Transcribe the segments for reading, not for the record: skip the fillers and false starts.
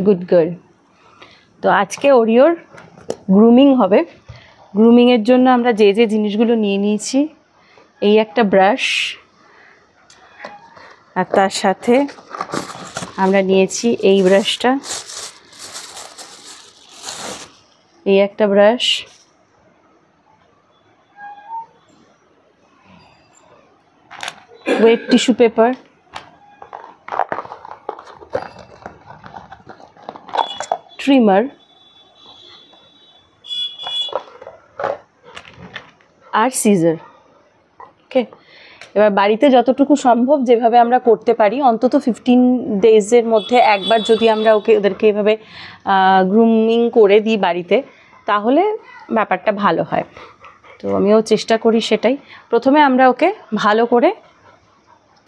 Good girl. তো আজকে ওরিওর grooming হবে। গ্রুমিংয়ের জন্য আমরা যে যে জিনিসগুলো নিয়ে নিয়েছি, এই একটা ব্রাশ, আর তার সাথে আমরা নিয়েছি এই ব্রাশটা, এই একটা brush, wet tissue paper, trimmer আর সিজার। ওকে, এবার বাড়িতে যতটুকু সম্ভব যেভাবে আমরা করতে পারি, অন্তত 15 ডেজের মধ্যে একবার যদি আমরা ওদেরকে এভাবে গ্রুমিং করে দিই বাড়িতে, তাহলে ব্যাপারটা ভালো হয়। তো আমিও চেষ্টা করি সেটাই। প্রথমে আমরা ওকে ভালো করে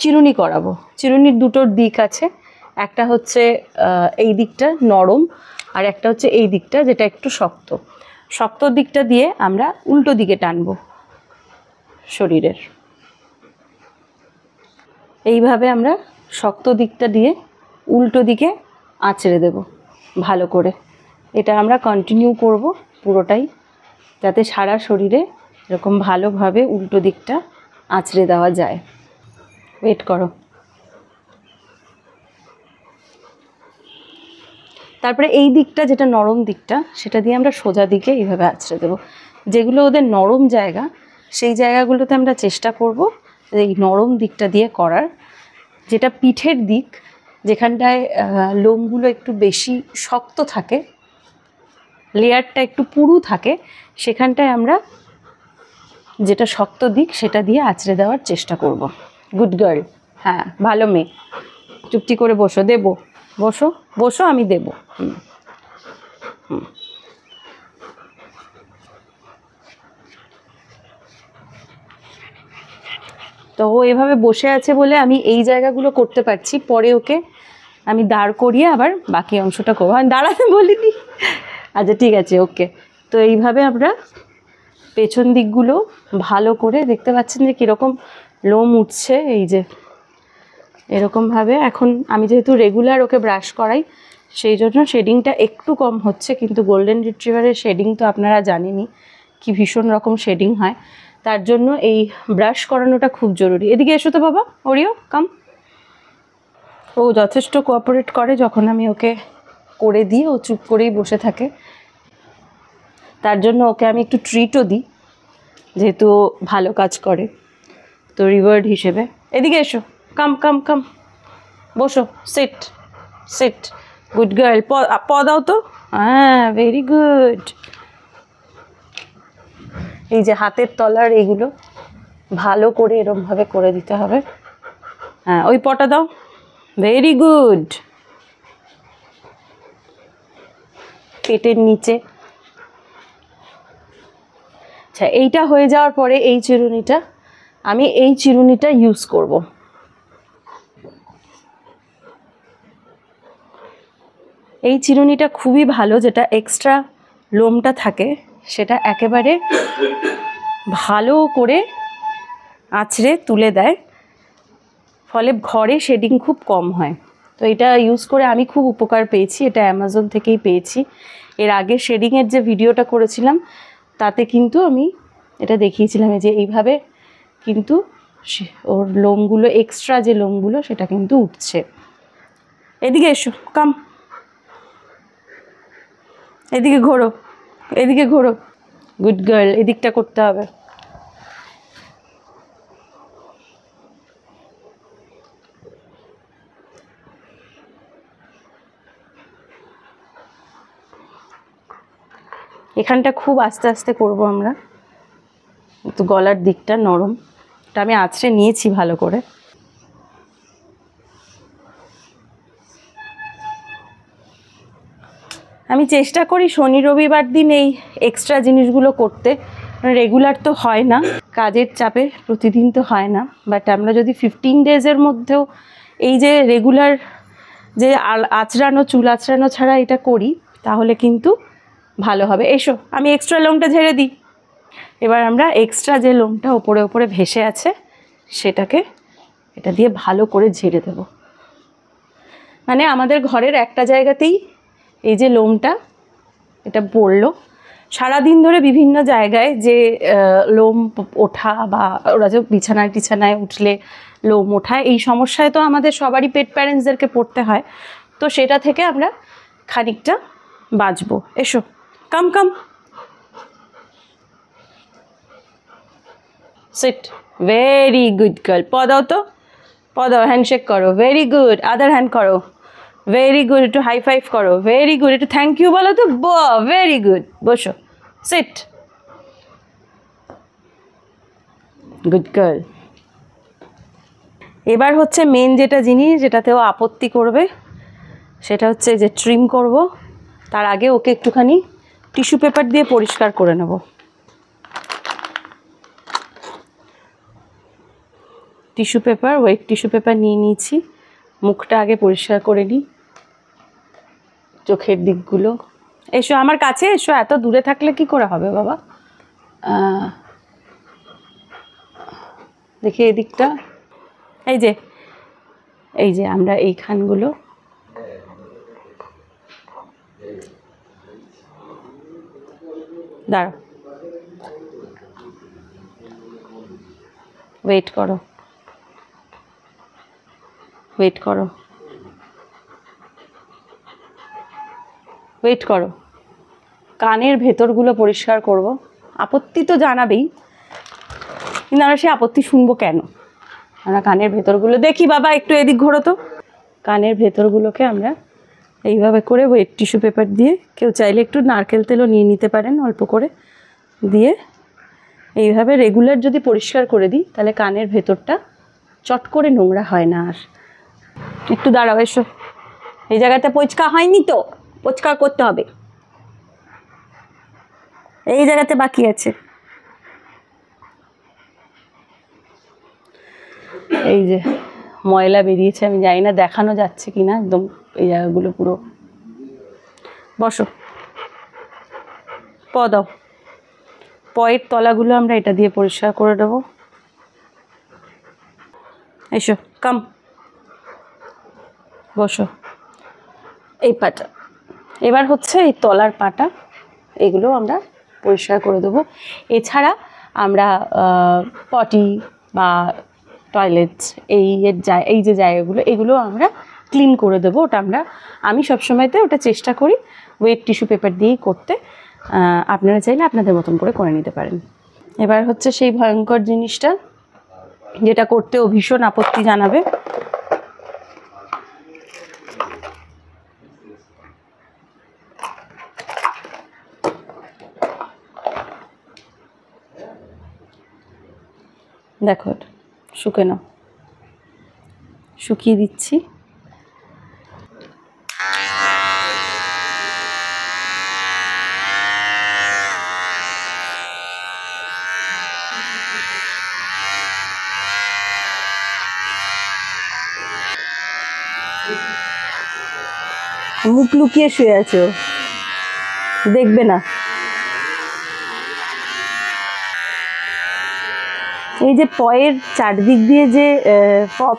চিরুনি করাবো। চিরুনির দুটো দিক আছে, একটা হচ্ছে এই দিকটা নরম, আর একটা হচ্ছে এই দিকটা যেটা একটু শক্ত। শক্ত দিকটা দিয়ে আমরা উল্টো দিকে টানবো শরীরের। এইভাবে আমরা শক্ত দিকটা দিয়ে উল্টো দিকে আঁচড়ে দেব ভালো করে। এটা আমরা কন্টিনিউ করব পুরোটাই, যাতে সারা শরীরে এরকম ভালোভাবে উল্টো দিকটা আঁচড়ে দেওয়া যায়। ওয়েট করো। তারপরে এই দিকটা যেটা নরম দিকটা, সেটা দিয়ে আমরা সোজা দিকে এইভাবে আঁচড়ে দেবো। যেগুলো ওদের নরম জায়গা, সেই জায়গাগুলোতে আমরা চেষ্টা করব এই নরম দিকটা দিয়ে করার। যেটা পিঠের দিক, যেখানটায় লোমগুলো একটু বেশি শক্ত থাকে, লেয়ারটা একটু পুরু থাকে, সেখানটায় আমরা যেটা শক্ত দিক সেটা দিয়ে আঁচড়ে দেওয়ার চেষ্টা করব। Good girl. হ্যাঁ, ভালো মেয়ে। চুপটি করে বসো, দেবো। বসো বসো, আমি দেবো। তো ও এভাবে বসে আছে বলে আমি এই জায়গাগুলো করতে পারছি। পরে ওকে আমি দাঁড় করিয়ে আবার বাকি অংশটা করবো। আমি দাঁড়াতে বলিনি। আচ্ছা ঠিক আছে, ওকে। তো এইভাবে আমরা পেছন দিকগুলো ভালো করে, দেখতে পাচ্ছেন যে কীরকম লোম উঠছে, এই যে এরকমভাবে। এখন আমি যেহেতু রেগুলার ওকে ব্রাশ করাই, সেই জন্য শেডিংটা একটু কম হচ্ছে, কিন্তু গোল্ডেন রিট্রিভারের শেডিং তো আপনারা জানেনই কি ভীষণ রকম শেডিং হয়। তার জন্য এই ব্রাশ করানোটা খুব জরুরি। এদিকে এসো তো বাবা, ওরিও কাম। ও যথেষ্ট কোঅপারেট করে যখন আমি ওকে করে দিই, ও চুপ করেই বসে থাকে। তার জন্য ওকে আমি একটু ট্রিটও দিই, যেহেতু ভালো কাজ করে, তো রিওয়ার্ড হিসেবে। এদিকে এসো, কাম কাম কাম, বসো, সিট সিট। Good girl. প দাও তো। হ্যাঁ, ভেরি গুড। এই যে হাতের তলার এইগুলো ভালো করে এরমভাবে করে দিতে হবে। হ্যাঁ, ওই পটা দাও। Very good. পেটের নিচে। আচ্ছা, এইটা হয়ে যাওয়ার পরে এই চিরুনিটা, আমি এই চিরুনিটা ইউজ করব। এই চিরুনিটা খুবই ভালো, যেটা এক্সট্রা লোমটা থাকে সেটা একেবারে ভালো করে আঁচড়ে তুলে দেয়, ফলে ঘরে শেডিং খুব কম হয়। তো এটা ইউজ করে আমি খুব উপকার পেয়েছি। এটা অ্যামাজন থেকেই পেয়েছি। এর আগে শেডিংয়ের যে ভিডিওটা করেছিলাম তাতে কিন্তু আমি এটা দেখিয়েছিলাম, যে এইভাবে কিন্তু ওর লোমগুলো, এক্সট্রা যে লোমগুলো, সেটা কিন্তু উঠছে। এদিকে এসো, কাম। এদিকে ঘোরো, এদিকে ঘোরো। Good girl. এদিকটা করতে হবে। এখানটা খুব আস্তে আস্তে করব আমরা, একটু গলার দিকটা নরম। এটা আমি আঁচড়ে নিয়েছি ভালো করে। আমি চেষ্টা করি শনি রবিবার দিন এই এক্সট্রা জিনিসগুলো করতে। রেগুলার তো হয় না, কাজের চাপে প্রতিদিন তো হয় না। বাট আমরা যদি 15 ডেজের মধ্যেও এই যে রেগুলার যে আঁচড়ানো, চুল আঁচড়ানো ছাড়া এটা করি, তাহলে কিন্তু ভালো হবে। এসো, আমি এক্সট্রা লোমটা ঝেড়ে দিই। এবার আমরা এক্সট্রা যে লোমটা ওপরে ওপরে ভেসে আছে, সেটাকে এটা দিয়ে ভালো করে ঝেড়ে দেব। মানে আমাদের ঘরের একটা জায়গাতেই এই যে লোমটা এটা পড়লো, সারাদিন ধরে বিভিন্ন জায়গায় যে লোম ওঠা বা ওরা যে বিছানায় টিছানায় উঠলে লোম ওঠা, এই সমস্যায় তো আমাদের সবারই পেট প্যারেন্টসদেরকে পড়তে হয়। তো সেটা থেকে আমরা খানিকটা বাঁচবো। এসো, কাম কাম, সিট, ভেরি গুড গার্ল। দাও তো, দাও, হ্যান্ডশেক করো, ভেরি গুড। আদার হ্যান্ড করো, ভেরি গুড। একটু হাই ফাইভ করো, ভেরি গুড। একটু থ্যাংক ইউ বলো তো, ভেরি গুড। বসো, সিট, গুড গার্ল। এবার হচ্ছে মেন যেটা জিনিস, যেটাতেও আপত্তি করবে, সেটা হচ্ছে যে ট্রিম করব। তার আগে ওকে একটুখানি টিস্যু পেপার দিয়ে পরিষ্কার করে নেব। Tissue paper, wait tissue paper নিয়ে নিয়েছি। মুখটা আগে পরিষ্কার করে নিই, চোখের দিকগুলো। এসো আমার কাছে এসো, এত দূরে থাকলে কি করে হবে বাবা। দেখি এদিকটা, এই যে আমরা এইখানগুলো, দাঁড়াও, ওয়েট করো, ওয়েট করো, ওয়েট করো। কানের ভেতরগুলো পরিষ্কার করব। আপত্তি তো জানাবেই, কিন্তু আমরা সে আপত্তি শুনবো কেন? আমরা কানের ভেতরগুলো দেখি। বাবা একটু এদিক ঘোরো তো। কানের ভেতরগুলোকে আমরা এইভাবে করে ওয়েট টিস্যু পেপার দিয়ে, কেউ চাইলে একটু নারকেল তেলও নিয়ে নিতে পারেন অল্প করে, দিয়ে এইভাবে রেগুলার যদি পরিষ্কার করে দিই, তাহলে কানের ভেতরটা চট করে নোংরা হয় না আর। একটু দাঁড়াও, এসো। এই জায়গাটা পরিষ্কার হয়নি তো, পরিষ্কার করতে হবে। এই জায়গাতে বাকি আছে। এই যে ময়লা বেরিয়েছে, আমি জানি না দেখানো যাচ্ছে কিনা, একদম এই জায়গাগুলো পুরো। বসো, দাও। পয়ের তলাগুলো আমরা এটা দিয়ে পরিষ্কার করে দেবো। এসো, কাম, বসো। এই পাটা, এবার হচ্ছে এই তলার পাটা, এগুলো আমরা পরিষ্কার করে দেবো। এছাড়া আমরা পটি বা টয়লেট, এই যে জায়গাগুলো, এগুলো আমরা ক্লিন করে দেবো। ওটা আমি সবসময়তে ওটা চেষ্টা করি ওয়েট টিস্যু পেপার দিয়েই করতে। আপনারা চাইলে আপনাদের মতন করে নিতে পারেন। এবার হচ্ছে সেই ভয়ঙ্কর জিনিসটা, যেটা করতেও ভীষণ আপত্তি জানাবে। দেখো, শুকে নাও, শুকিয়ে দিচ্ছি। মুখ লুকিয়ে শুয়ে আছো, দেখবে না। এই যে পয়ের চারদিক দিয়ে যে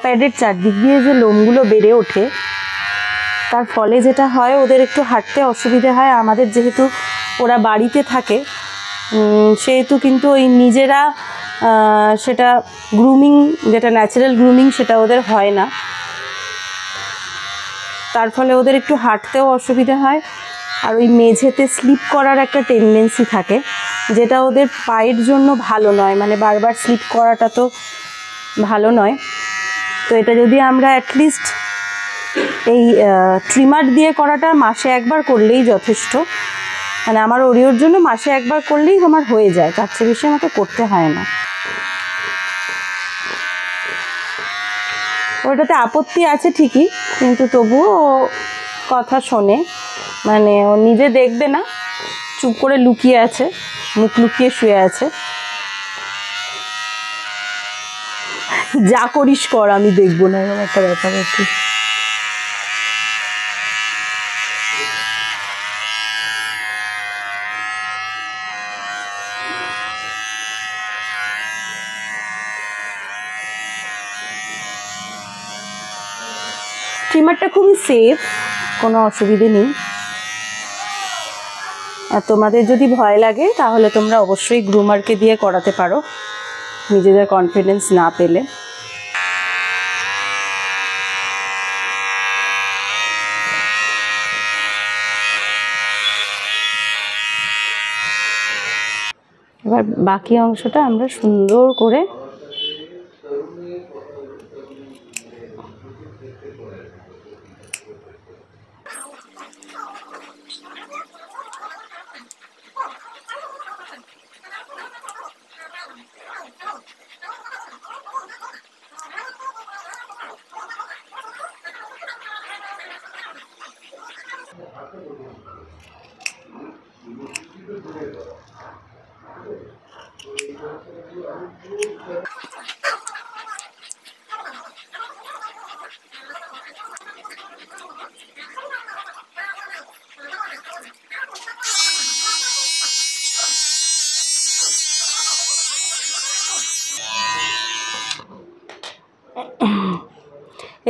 প্যাডের চারদিক দিয়ে যে লোমগুলো বেড়ে ওঠে, তার ফলে যেটা হয়, ওদের একটু হাঁটতে অসুবিধে হয়। আমাদের যেহেতু ওরা বাড়িতে থাকে, সেহেতু কিন্তু ওই নিজেরা সেটা গ্রুমিং, যেটা ন্যাচারাল গ্রুমিং, সেটা ওদের হয় না। তার ফলে ওদের একটু হাঁটতেও অসুবিধা হয়। আর ওই মেঝেতে স্লিপ করার একটা টেন্ডেন্সি থাকে, যেটা ওদের পায়ের জন্য ভালো নয়। মানে বারবার স্লিপ করাটা তো ভালো নয়। তো এটা যদি আমরা অ্যাটলিস্ট এই ট্রিমার দিয়ে করাটা মাসে একবার করলেই যথেষ্ট। মানে আমার ওরিওর জন্য মাসে একবার করলেই আমার হয়ে যায়, তার চেয়ে বেশি আমাকে করতে হয় না। ওটাতে আপত্তি আছে ঠিকই, কিন্তু তবুও ও কথা শোনে। মানে ও নিজে দেখবে না, চুপ করে লুকিয়ে আছে, মুখ লুকিয়ে শুয়ে আছে। যা করিস কর, আমি দেখবো না, এরকম একটা ব্যাপার আর কি। ট্রিমারটা খুবই সেফ, কোনো অসুবিধে নেই। আর তোমাদের যদি ভয় লাগে তাহলে তোমরা অবশ্যই গ্রুমারকে দিয়ে করাতে পারো নিজেদের কনফিডেন্স না পেলে। এবার বাকি অংশটা আমরা সুন্দর করে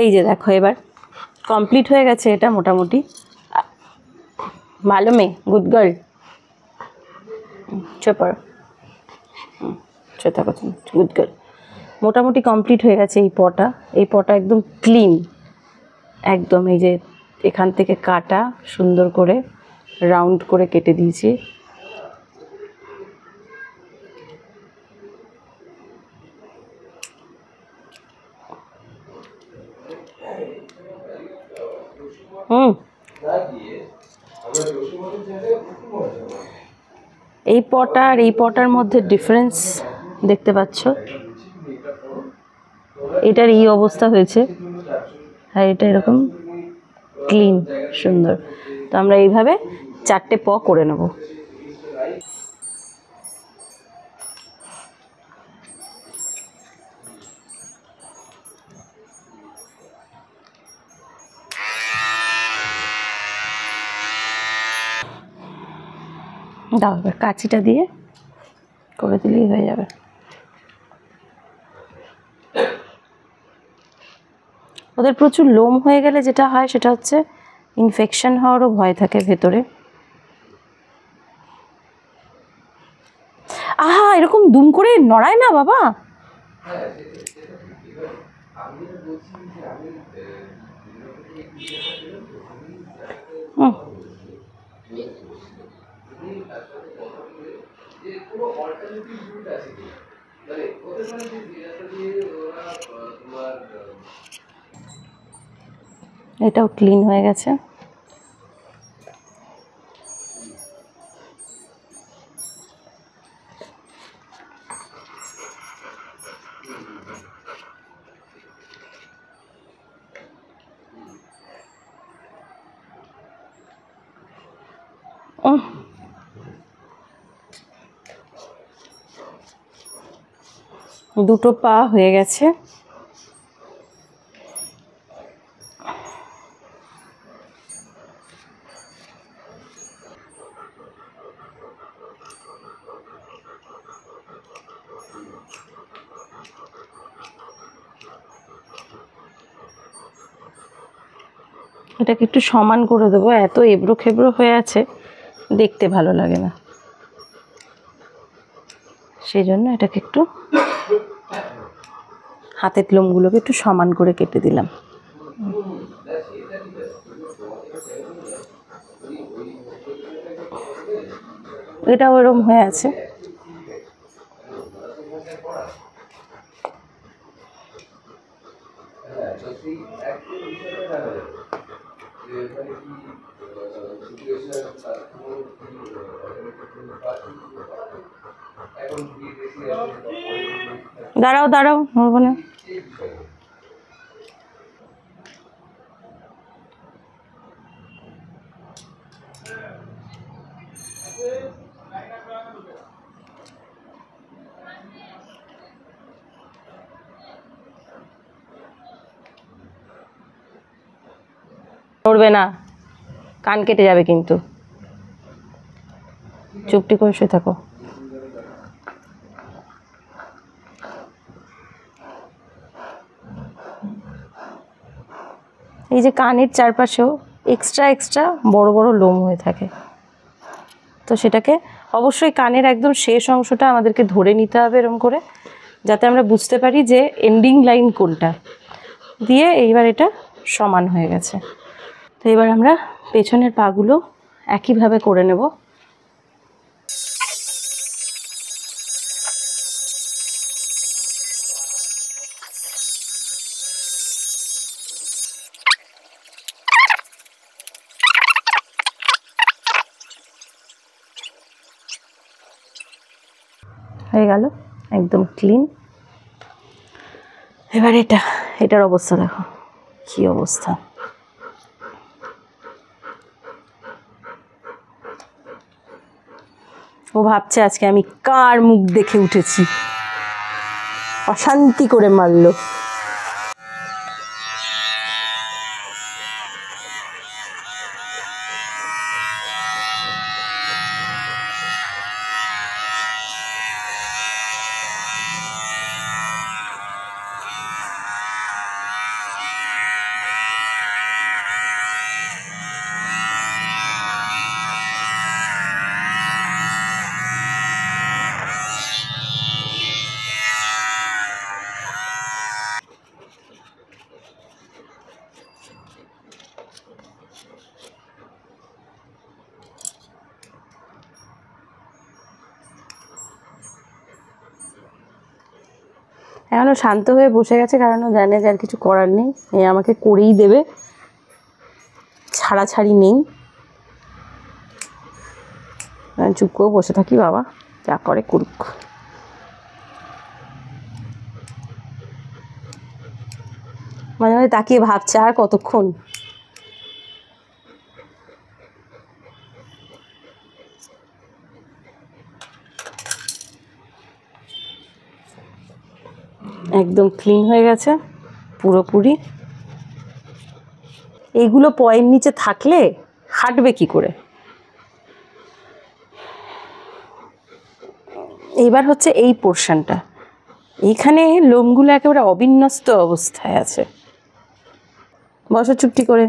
এই যে দেখো এবার কমপ্লিট হয়ে গেছে এটা মোটামুটি। ভালো মেয়ে, গুড গার্ল। চুপার থাকো, গুড গার্ল। মোটামুটি কমপ্লিট হয়ে গেছে এই পটা একদম ক্লিন, একদম এই যে এখান থেকে কাটা সুন্দর করে রাউন্ড করে কেটে দিয়েছি। এই পটা আর এই পটার মধ্যে ডিফারেন্স দেখতে পাচ্ছ, এটার এই অবস্থা হয়েছে আর এটা এরকম ক্লিন সুন্দর। তো আমরা এইভাবে 4টে প করে নেব। দাও এবার কাঁচিটা দিয়ে করে দিলেই হয়ে যাবে। ওদের প্রচুর লোম হয়ে গেলে যেটা হয় সেটা হচ্ছে ইনফেকশন হওয়ারও ভয় থাকে ভেতরে। আহা, এরকম দুম করে নড়ায় না বাবা। এটাও ক্লিন হয়ে গেছে। দুটো পা হয়ে গেছে। এটাকে একটু সমান করে দেবো, এত এবড়ো খেবড়ো হয়ে আছে দেখতে ভালো লাগে না, সেই জন্য এটাকে একটু হাতের লোমগুলোকে একটু সমান করে কেটে দিলাম। এটাও এরকম হয়ে আছে। দাঁড়াও দাঁড়াও, নড়বো না। নড়বে না, কান কেটে যাবে কিন্তু। চুপটি করে শুয়ে থাকো। এই যে কানের চারপাশেও এক্সট্রা বড় বড় লোম হয়ে থাকে, তো সেটাকে অবশ্যই কানের একদম শেষ অংশটা আমাদেরকে ধরে নিতে হবে এরকম করে, যাতে আমরা বুঝতে পারি যে এন্ডিং লাইন কোনটা। দিয়ে এইবার এটা সমান হয়ে গেছে। তো এবার আমরা পেছনের পাগুলো একইভাবে করে নেব। হয়ে গেল একদম ক্লিন। এবার এটার অবস্থা দেখো কি অবস্থা। ও ভাবছে আজকে আমি কার মুখ দেখে উঠেছি, অশান্তি করে মারলো। এখনও শান্ত হয়ে বসে গেছে, কারণ ও জানে যে আর কিছু করার নেই, এ আমাকে করেই দেবে, ছাড়াছাড়ি নেই। চুপ করে বসে থাকি, বাবা যা করে করুক। মাঝে মাঝে তাকিয়ে ভাবছে আর কতক্ষণ। একদম ক্লিন হয়ে গেছে পুরোপুরি। এইগুলো পয়ের নিচে থাকলে হাঁটবে কি করে? এইবার হচ্ছে এই পোর্শনটা, এইখানে লোমগুলো একেবারে অবিন্যস্ত অবস্থায় আছে। বসো চুপটি করে,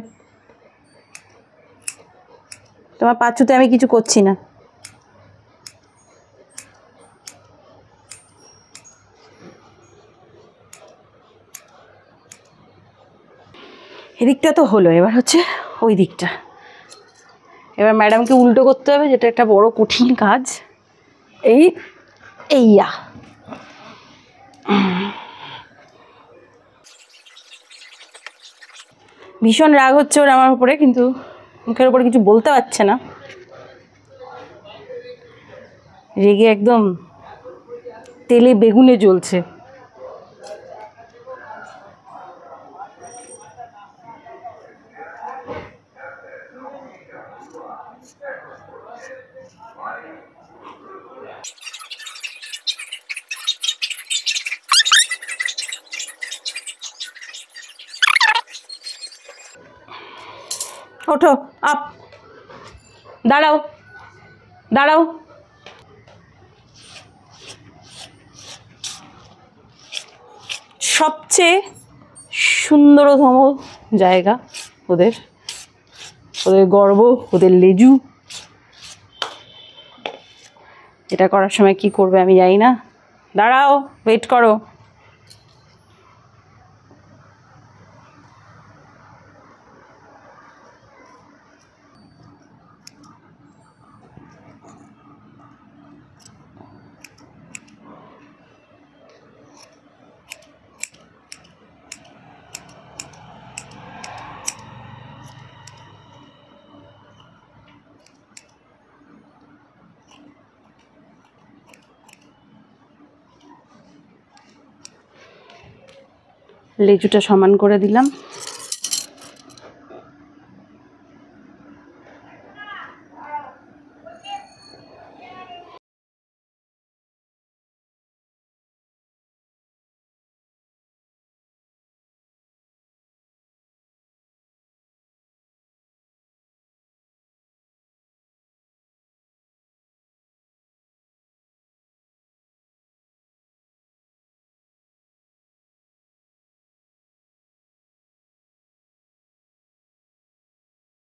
তোমার পাঁচুতে আমি কিছু করছি না। এদিকটা তো হলো, এবার হচ্ছে ওই দিকটা। এবার ম্যাডামকে উল্টো করতে হবে, যেটা একটা বড় কঠিন কাজ। এইয়া ভীষণ রাগ হচ্ছে ওর আমার উপরে, কিন্তু মুখের উপরে কিছু বলতে পারছে না। রেগে একদম তেলে বেগুনে জ্বলছে। ওঠো, আপ, দাঁড়াও দাঁড়াও। সবচেয়ে সুন্দরতম জায়গা ওদের, ওদের গর্ব, ওদের লেজু। এটা করার সময় কি করবে আমি জানি না। দাঁড়াও, ওয়েট করো। লেজুটা সমান করে দিলাম।